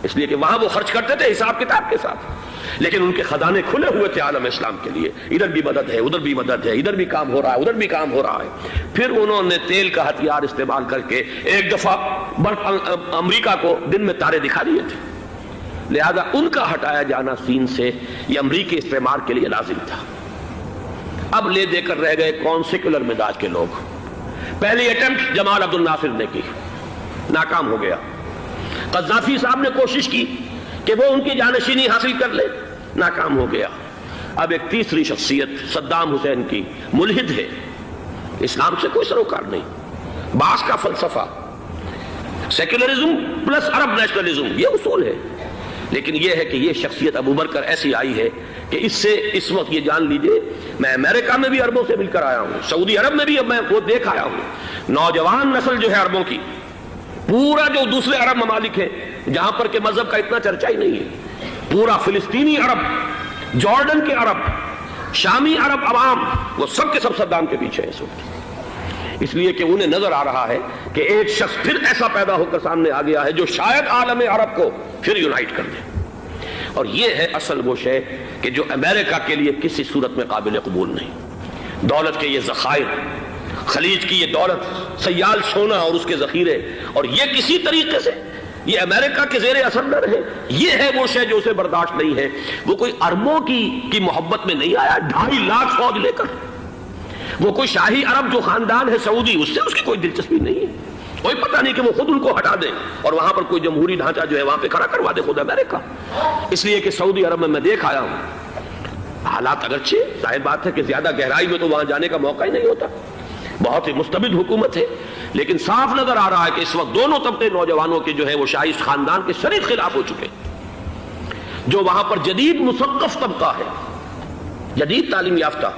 اس لیے کہ وہاں وہ خرچ کرتے تھے حساب کتاب کے ساتھ، لیکن ان کے خزانے کھلے ہوئے تھے عالم اسلام کے لیے، ادھر بھی مدد ہے، ادھر بھی مدد ہے، ادھر بھی کام ہو رہا ہے، ادھر بھی کام ہو رہا ہے۔ پھر انہوں نے تیل کا ہتھیار استعمال کر کے ایک دفعہ امریکہ کو دن میں تارے دکھا دیے تھے، لہذا ان کا ہٹایا جانا سین سے یہ امریکی استعمار کے لیے لازم تھا۔ اب لے دے کر رہ گئے کون؟ سیکولر مزاج کے لوگ۔ پہلی اٹیمپٹ جمال عبد الناصر نے کی، ناکام ہو گیا۔ قذافی صاحب نے کوشش کی کہ وہ ان کی جانشینی حاصل کر لے، ناکام ہو گیا۔ اب ایک تیسری شخصیت صدام حسین کی، ملحد ہے، اسلام سے کوئی سروکار نہیں، باس کا فلسفہ، سیکولرزم پلس عرب نیشنلزم، یہ اصول ہے۔ لیکن یہ ہے کہ یہ شخصیت ابو بکر ایسی آئی ہے کہ اس سے اس وقت یہ جان لیجئے، میں امریکہ میں بھی عربوں سے مل کر آیا ہوں، سعودی عرب میں بھی اب میں وہ دیکھ آیا ہوں، نوجوان نسل جو ہے عربوں کی، پورا جو دوسرے عرب ممالک ہیں جہاں پر کہ مذہب کا اتنا چرچا ہی نہیں ہے، پورا فلسطینی عرب، جارڈن کے عرب، شامی عرب عوام، وہ سب کے سب صدام کے پیچھے ہیں اس وقت، اس لیے کہ انہیں نظر آ رہا ہے کہ ایک شخص پھر ایسا پیدا ہو کر سامنے آ گیا ہے جو شاید عالم عرب کو پھر یونائٹ کر دے۔ اور یہ ہے اصل وہ شے کہ جو امریکہ کے لیے کسی صورت میں قابل قبول نہیں۔ دولت کے یہ ذخائر، خلیج کی یہ دولت، سیال سونا اور اس کے ذخیرے، اور یہ کسی طریقے سے یہ امریکہ کے زیر اثر نہ رہے، یہ ہے وہ شے جو اسے برداشت نہیں ہے۔ وہ کوئی اربوں کی محبت میں نہیں آیا 2.5 لاکھ فوج لے کر، وہ کوئی شاہی عرب جو خاندان ہے سعودی، اس سے اس کی کوئی دلچسپی نہیں ہے، کوئی پتہ نہیں کہ وہ خود ان کو ہٹا دیں اور وہاں پر کوئی جمہوری ڈھانچہ جو ہے وہاں پہ کھڑا کروا دے خود امریکہ۔ اس لیے کہ سعودی عرب میں دیکھ آیا ہوں، حالات اگرچہ ظاہر بات ہے کہ زیادہ گہرائی میں تو وہاں جانے کا موقع ہی نہیں ہوتا، بہت ہی مستبد حکومت ہے، لیکن صاف نظر آ رہا ہے کہ اس وقت دونوں طبقے نوجوانوں کے جو ہے وہ شاہی خاندان کے شدید خلاف ہو چکے، جو وہاں پر جدید مثقف طبقہ ہے، جدید تعلیم یافتہ،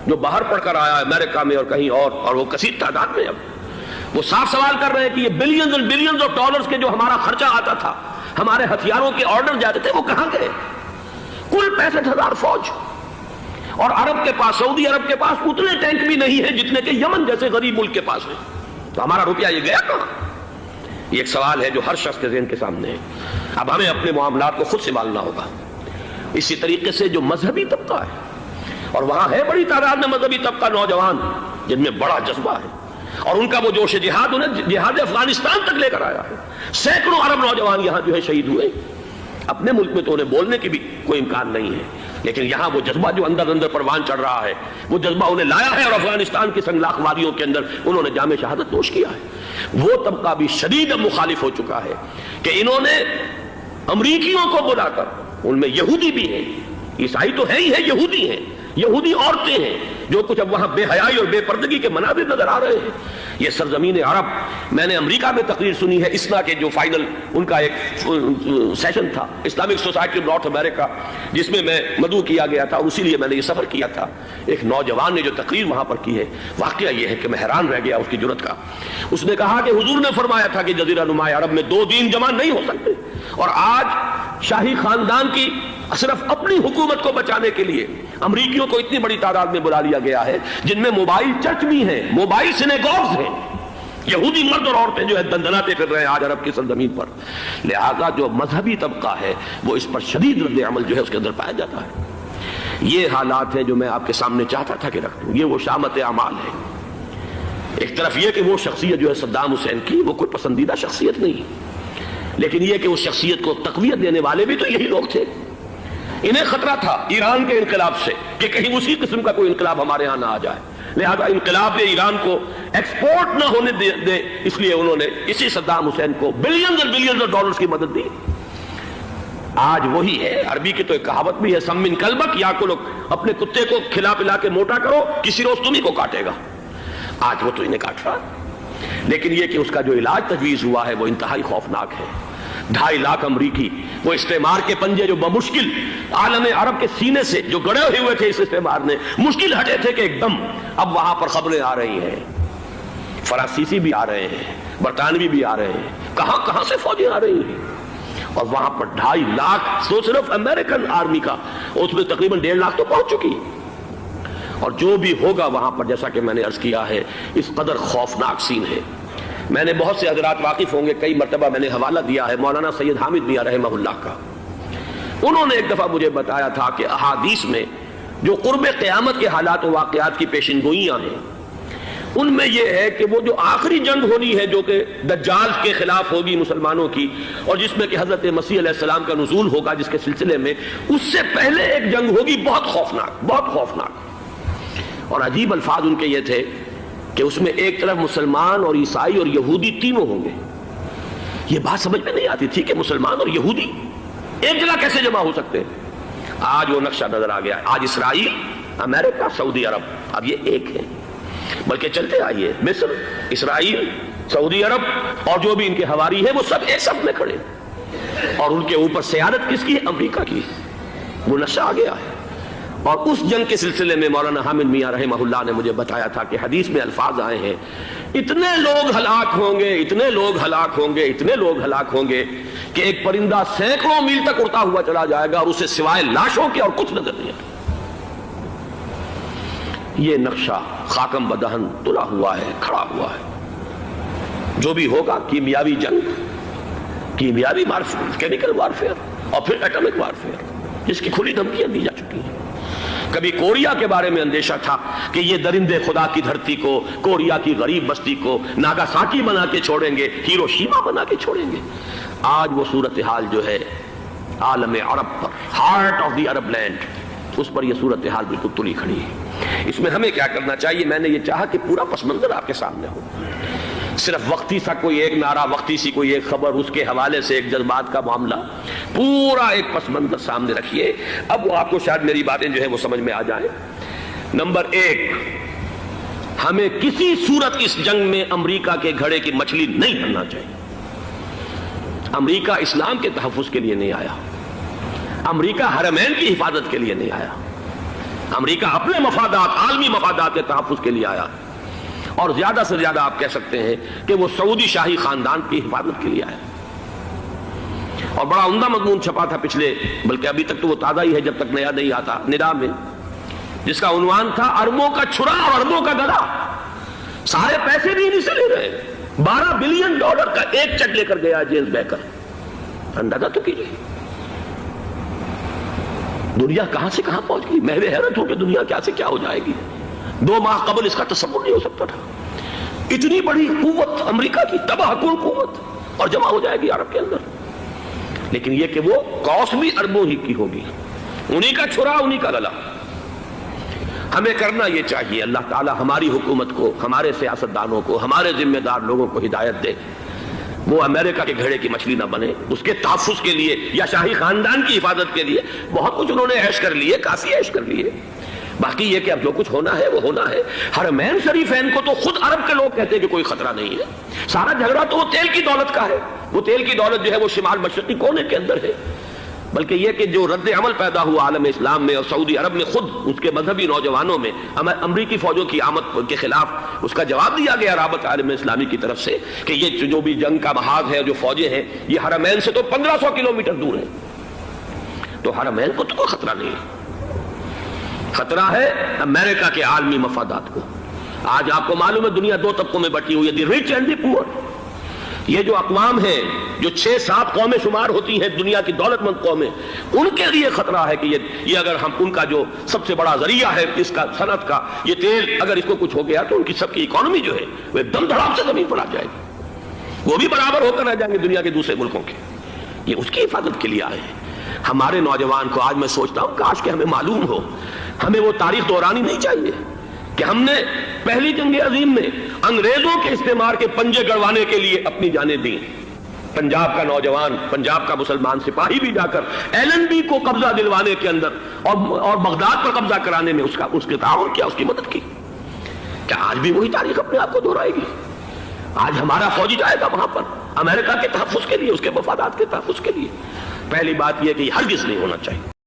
جو باہر پڑھ کر آیا ہے امریکہ میں اور کہیں اور وہ کثیر تعداد میں، اب وہ صاف سوال کر رہے ہیں کہ یہ بلینز اور بلینز آف ڈالرز کے جو ہمارا خرچہ آتا تھا، ہمارے ہتھیاروں کے آرڈر جاتے تھے، وہ کہاں گئے؟ کل 65,000 فوج، اور عرب کے پاس، سعودی عرب کے پاس اتنے ٹینک بھی نہیں ہیں جتنے کہ یمن جیسے غریب ملک کے پاس ہیں، تو ہمارا روپیہ یہ گیا کہاں؟ یہ ایک سوال ہے جو ہر شخص کے ذہن کے سامنے ہے۔ اب ہمیں اپنے معاملات کو خود سنبھالنا ہوگا۔ اسی طریقے سے جو مذہبی طبقہ ہے، اور وہاں ہے بڑی تعداد میں مذہبی طبقہ نوجوان جن میں بڑا جذبہ ہے، اور ان کا وہ جوش جہاد انہیں جہاد افغانستان تک لے کر آیا ہے۔ سینکڑوں عرب نوجوان یہاں جو ہے شہید ہوئے، اپنے ملک میں تو انہیں بولنے کی بھی کوئی امکان نہیں ہے، لیکن یہاں وہ جذبہ جو اندر اندر پروان چڑھ رہا ہے، وہ جذبہ انہیں لایا ہے، اور افغانستان کی سنگلاخ وادیوں کے اندر انہوں نے جام شہادت نوش کیا ہے۔ وہ طبقہ بھی شدید مخالف ہو چکا ہے کہ انہوں نے امریکیوں کو بلا کر، ان میں یہودی بھی ہیں، عیسائی تو ہے ہی ہے، یہودی ہیں، یہودی عورتیں ہیں، جو کچھ اب وہاں بے حیائی اور بے پردگی کے مناظر نظر آ رہے ہیں۔ یہ سرزمین عرب، میں نے امریکہ میں تقریر سنی ہے اسنا کے جو فائنل ان کا ایک سیشن تھا، اسلامک سوسائٹی نارتھ امریکہ، جس میں میں مدعو کیا گیا تھا، اور اسی لیے میں نے یہ سفر کیا تھا۔ ایک نوجوان نے جو تقریر وہاں پر کی ہے، واقعہ یہ ہے کہ میں حیران رہ گیا اس کی جرأت کا۔ اس نے کہا کہ حضور نے فرمایا تھا کہ جزیرہ نما عرب میں 2 دین جمع نہیں ہو سکتے، اور آج شاہی خاندان کی صرف اپنی حکومت کو بچانے کے لیے امریکیوں کو اتنی بڑی تعداد میں بلا لیا گیا ہے، جن میں موبائل چرچ بھی ہیں، موبائل سینیگوگز ہیں، یہودی مرد اور عورتیں جو ہے دندناتے پھر رہے ہیں آج عرب کی سرزمین پر۔ لہذا جو مذہبی طبقہ ہے وہ اس پر شدید رد عمل جو ہے اس کے اندر پایا جاتا ہے۔ یہ حالات ہیں جو میں آپ کے سامنے چاہتا تھا کہ رکھ دوں۔ یہ وہ شامت اعمال ہے۔ ایک طرف یہ کہ وہ شخصیت جو ہے صدام حسین کی، وہ کوئی پسندیدہ شخصیت نہیں، لیکن یہ کہ اس شخصیت کو تقویت دینے والے بھی تو یہی لوگ تھے۔ انہیں خطرہ تھا ایران کے انقلاب سے کہ کہیں اسی قسم کا کوئی انقلاب ہمارے ہاں نہ آ جائے، لہذا انقلاب ایران کو ایکسپورٹ نہ ہونے دے، اس لیے انہوں نے اسی صدام حسین کو بلینز اور بلینز آف ڈالرز کی مدد دی۔ آج وہی ہے، عربی کی تو ایک کہاوت بھی ہے، سمن کلبک، یا کو لوگ اپنے کتے کو کھلا پلا کے موٹا کرو، کسی روز تمہیں کو کاٹے گا۔ آج وہ تو انہیں کاٹ رہا، لیکن یہ کہ اس کا جو علاج تجویز ہوا ہے وہ انتہائی خوفناک ہے۔ 2.5 لاکھ امریکی، وہ استعمار کے پنجے جو بمشکل عالم عرب کے سینے سے جو گڑے ہوئے تھے اس استعمار نے، مشکل ہٹے تھے کہ ایک دم اب وہاں پر خبریں آ رہی ہیں، فرانسیسی بھی آ رہے ہیں، برطانوی بھی آ رہے ہیں، کہاں کہاں سے فوجیں آ رہی ہیں، اور وہاں پر 2.5 لاکھ تو صرف امریکن آرمی کا، اس میں تقریباً 1.5 لاکھ تو پہنچ چکی، اور جو بھی ہوگا وہاں پر جیسا کہ میں نے عرض کیا ہے اس قدر خوفناک سین ہے۔ میں نے بہت سے حضرات واقف ہوں گے، کئی مرتبہ میں نے حوالہ دیا ہے مولانا سید حامد میاں رحمہ اللہ کا. انہوں نے ایک دفعہ مجھے بتایا تھا کہ احادیث میں جو قرب قیامت کے حالات و واقعات کی پیشن گوئیاں ہیں، ان میں یہ ہے کہ وہ جو آخری جنگ ہونی ہے جو کہ دجال کے خلاف ہوگی مسلمانوں کی، اور جس میں کہ حضرت مسیح علیہ السلام کا نزول ہوگا، جس کے سلسلے میں اس سے پہلے ایک جنگ ہوگی بہت خوفناک، بہت خوفناک. اور عجیب الفاظ ان کے یہ تھے کہ اس میں ایک طرف مسلمان اور عیسائی اور یہودی تینوں ہوں گے. یہ بات سمجھ میں نہیں آتی تھی کہ مسلمان اور یہودی ایک جگہ کیسے جمع ہو سکتے ہیں. آج وہ نقشہ نظر آ گیا. آج اسرائیل، امریکہ، سعودی عرب اب یہ ایک ہے. بلکہ چلتے آئیے، مصر، اسرائیل، سعودی عرب اور جو بھی ان کے حواری ہیں وہ سب ایک صف میں کھڑے، اور ان کے اوپر سیادت کس کی ہے؟ امریکہ کی. وہ نقشہ آ گیا ہے. اور اس جنگ کے سلسلے میں مولانا حامد میاں رحمہ اللہ نے مجھے بتایا تھا کہ حدیث میں الفاظ آئے ہیں، اتنے لوگ ہلاک ہوں گے، اتنے لوگ ہلاک ہوں گے، اتنے لوگ ہلاک ہوں گے کہ ایک پرندہ سینکڑوں میل تک اڑتا ہوا چلا جائے گا اور اسے سوائے لاشوں کے اور کچھ نظر نہیں آئے. یہ نقشہ خاکم بدہن تلا ہوا ہے، کھڑا ہوا ہے. جو بھی ہوگا کیمیاوی جنگ، کیمیاوی وارفیئر، کیمیکل وارفیئر، اور پھر ایٹمک وارفیئر، جس کی کھلی دھمکیاں دی جا چکی ہیں. کبھی کوریا کے بارے میں اندیشہ تھا کہ یہ درندے خدا کی دھرتی کو، کوریا کی غریب بستی کو ناگاساکی بنا کے چھوڑیں گے، ہیروشیما بنا کے چھوڑیں گے. آج وہ صورتحال جو ہے عالم عرب پر، heart of the Arab land, اس پر یہ صورتحال بالکل تلی کھڑی ہے. اس میں ہمیں کیا کرنا چاہیے؟ میں نے یہ چاہا کہ پورا پس منظر آپ کے سامنے ہو. صرف وقتی سا کوئی ایک نعرہ، وقتی سی کوئی ایک خبر، اس کے حوالے سے ایک جذبات کا معاملہ، پورا ایک پس منظر سامنے رکھیے. اب وہ آپ کو شاید میری باتیں جو ہیں وہ سمجھ میں آ جائیں. نمبر ایک، ہمیں کسی صورت اس جنگ میں امریکہ کے گھڑے کی مچھلی نہیں بننا چاہیے. امریکہ اسلام کے تحفظ کے لیے نہیں آیا، امریکہ حرمین کی حفاظت کے لیے نہیں آیا، امریکہ اپنے مفادات، عالمی مفادات کے تحفظ کے لیے آیا. اور زیادہ سے زیادہ آپ کہہ سکتے ہیں کہ وہ سعودی شاہی خاندان کی حفاظت کے لیے آیا. اور بڑا عمدہ مضمون چھپا تھا پچھلے، بلکہ ابھی تک تو وہ تازہ ہی ہے جب تک نیا نہیں آتا، ندا میں، جس کا عنوان تھا اربوں کا چھرا اور اربوں کا گدا. سارے پیسے بھی انہیں سے لے رہے ہیں. $12 بلین کا ایک چیک لے کر گیا جیمز بیکر. اندازہ تو کیجیے دنیا کہاں سے کہاں پہنچ گئی. میں بھی حیرت ہوں کہ دنیا کیا سے کیا ہو جائے گی. 2 ماہ قبل اس کا تصور نہیں ہو سکتا تھا. اتنی بڑی قوت امریکہ کی، تباہ کن قوت، اور جمع ہو جائے گی عرب کے اندر. لیکن یہ کہ وہ کاسٹ بھی اربوں ہی کی ہوگی، انہی کا چھرا، انہی کا گلا. ہمیں کرنا یہ چاہیے، اللہ تعالی ہماری حکومت کو، ہمارے سیاستدانوں کو، ہمارے ذمہ دار لوگوں کو ہدایت دے، وہ امریکہ کے گھڑے کی مچھلی نہ بنے. اس کے تحفظ کے لیے یا شاہی خاندان کی حفاظت کے لیے بہت کچھ انہوں نے عیش کر لیے، کافی عیش کر لیے. باقی یہ کہ اب جو کچھ ہونا ہے وہ ہونا ہے. حرمین شریفین کو تو خود عرب کے لوگ کہتے ہیں کہ کوئی خطرہ نہیں ہے. سارا جھگڑا تو وہ تیل کی دولت کا ہے. وہ تیل کی دولت جو ہے وہ شمال مشرقی کونے کے اندر ہے. بلکہ یہ کہ جو رد عمل پیدا ہوا عالم اسلام میں اور سعودی عرب میں، خود اس کے مذہبی نوجوانوں میں امریکی فوجوں کی آمد کے خلاف اس کا جواب دیا گیا رابط عالم اسلامی کی طرف سے کہ یہ جو بھی جنگ کا محاذ ہے، جو فوجیں ہیں، یہ حرمین سے تو 1500 کلومیٹر دور ہیں. تو حرمین کو تو کوئی خطرہ نہیں ہے. خطرہ ہے امریکہ کے عالمی مفادات کو. آج آپ کو معلوم ہے دنیا 2 طبقوں میں بٹی ہوئی ہے، دی رچ اینڈ دی پور. یہ جو اقوام ہیں، جو 6-7 قومیں شمار ہوتی ہیں دنیا کی دولت مند قومیں، ان کے لیے خطرہ ہے کہ یہ اگر ہم ان کا جو سب سے بڑا ذریعہ ہے اس کا صنعت کا، یہ تیل، اگر اس کو کچھ ہو گیا تو ان کی سب کی اکانومی جو ہے وہ ایک دم دھڑام سے زمین پر آ جائے گی. وہ بھی برابر ہو کر رہ جائیں گے دنیا کے دوسرے ملکوں کے. یہ اس کی حفاظت کے لیے آئے ہیں. ہمارے نوجوان کو آج میں سوچتا ہوں کاش کہ ہمیں معلوم ہو، ہمیں وہ تاریخ دہرانی نہیں چاہیے کہ ہم نے پہلی جنگ عظیم میں انگریزوں کے استعمار کے پنجے گڑوانے کے لیے اپنی جانیں دیں. پنجاب کا نوجوان، پنجاب کا مسلمان سپاہی بھی جا کر LNB کو قبضہ دلوانے کے اندر اور بغداد پر قبضہ کرانے میں اس کے تعاون کیا، اس کی مدد کی. کیا آج بھی وہی تاریخ اپنے آپ کو دہرائے گی؟ آج ہمارا فوجی جائے گا وہاں پر امریکہ کے تحفظ کے لیے، اس کے مفادات کے تحفظ کے لیے. پہلی بات یہ کہ یہ ہرگز نہیں ہونا چاہیے.